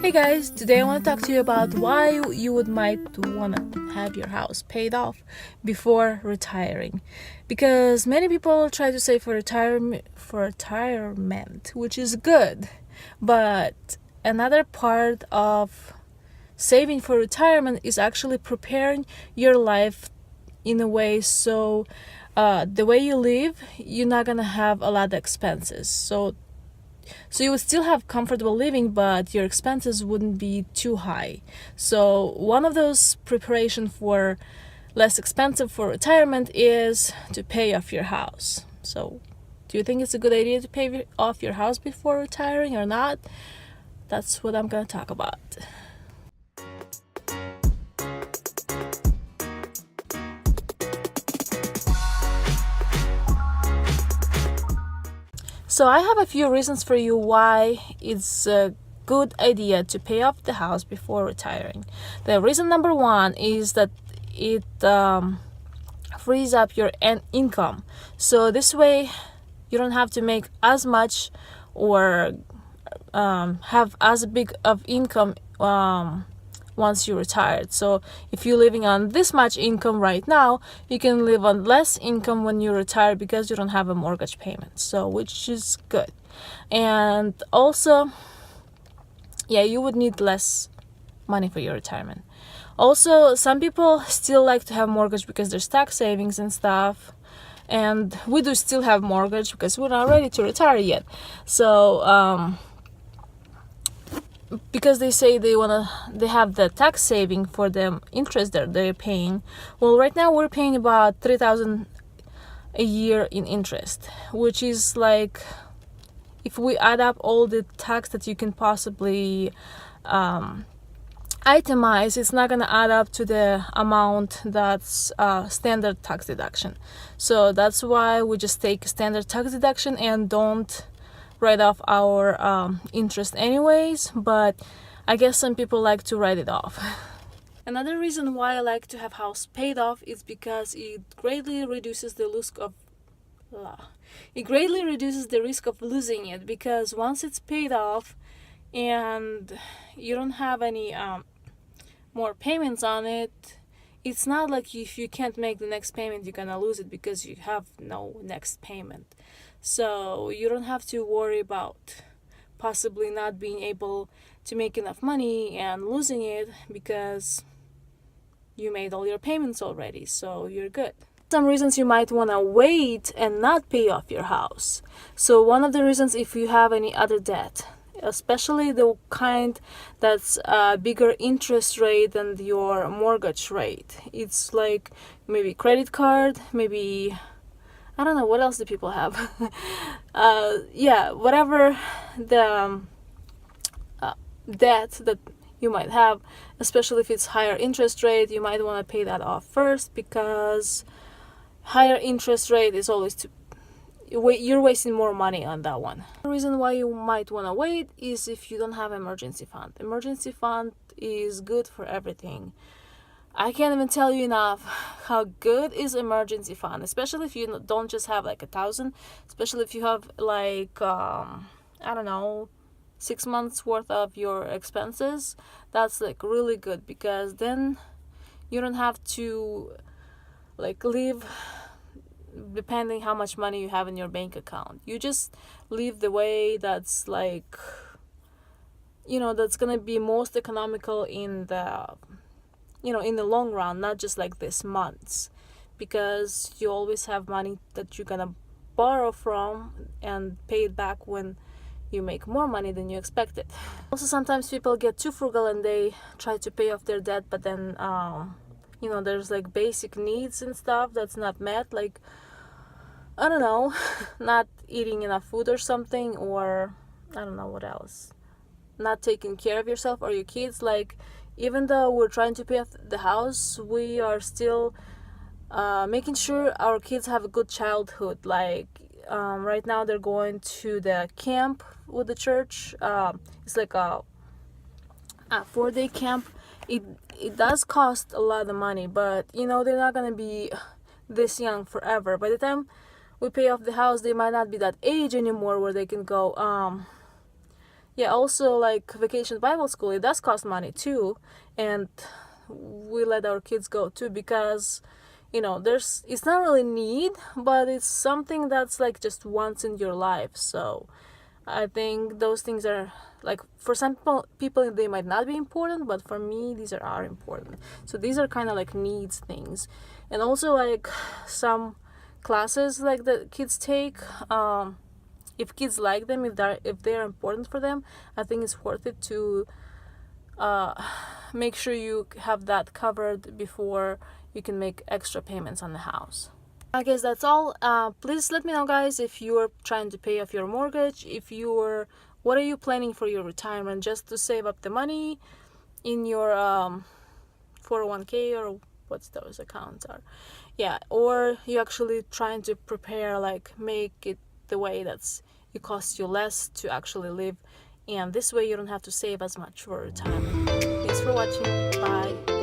Hey guys, today I want to talk to you about why you might want to have your house paid off before retiring. Because many people try to save for retirement, which is good. But another part of saving for retirement is actually preparing your life in a way so the way you live, you're not gonna have a lot of expenses. So you would still have comfortable living, but your expenses wouldn't be too high. So one of those preparation for less expensive for retirement is to pay off your house. So do you think it's a good idea to pay off your house before retiring or not? That's what I'm gonna talk about. So I have a few reasons for you why it's a good idea to pay off the house before retiring. The reason number one is that it frees up your income. So this way you don't have to make as much or have as big of income once you're retired. So if you're living on this much income right now, you can live on less income when you retire because you don't have a mortgage payment, so which is good. And also, yeah, you would need less money for your retirement. Also, some people still like to have mortgage because there's tax savings and stuff, and we do still have mortgage because we're not ready to retire yet. So because they say they have the tax saving for the interest that they're paying. Well, right now we're paying about $3,000 a year in interest, which is like, if we add up all the tax that you can possibly itemize, it's not gonna add up to the amount that's standard tax deduction. So that's why we just take standard tax deduction and don't write off our interest anyways, but I guess some people like to write it off. Another reason why I like to have house paid off is because it greatly reduces the risk of losing it, because once it's paid off and you don't have any more payments on it, it's not like if you can't make the next payment you're gonna lose it because you have no next payment. So you don't have to worry about possibly not being able to make enough money and losing it because you made all your payments already, so you're good. Some reasons you might want to wait and not pay off your house. So one of the reasons, if you have any other debt, especially the kind that's a bigger interest rate than your mortgage rate, it's like maybe credit card, maybe I don't know what else do people have. Whatever the debt that you might have, especially if it's higher interest rate, you might want to pay that off first, because higher interest rate is always you're wasting more money on that one. The reason why you might want to wait is if you don't have emergency fund. Emergency fund is good for everything. I can't even tell you enough how good is emergency fund, especially if you don't just have like 1,000, especially if you have like I don't know, 6 months worth of your expenses. That's like really good, because then you don't have to like live depending how much money you have in your bank account. You just live the way that's like, that's gonna be most economical in the in the long run, not just like this months, because you always have money that you're gonna borrow from and pay it back when you make more money than you expected. Also, sometimes people get too frugal and they try to pay off their debt, but then there's like basic needs and stuff that's not met, like I don't know, not eating enough food or something, or I don't know what else, not taking care of yourself or your kids. Like, even though we're trying to pay off the house, we are still making sure our kids have a good childhood. Like right now they're going to the camp with the church. It's like a 4-day camp. It does cost a lot of money, but they're not gonna be this young forever. By the time we pay off the house, they might not be that age anymore where they can go Yeah, also like Vacation Bible School, it does cost money too, and we let our kids go too because there's it's not really need, but it's something that's like just once in your life. So I think those things are like, for some people they might not be important, but for me these are important. So these are kind of like needs things. And also like some classes like the kids take, if kids like them, if they're important for them, I think it's worth it to make sure you have that covered before you can make extra payments on the house. I guess that's all. Please let me know, guys, if you're trying to pay off your mortgage, what are you planning for your retirement, just to save up the money in your 401k or what's those accounts are. Yeah, or you actually trying to prepare, like make it the way that's it costs you less to actually live, and this way you don't have to save as much for retirement. Thanks for watching. Bye.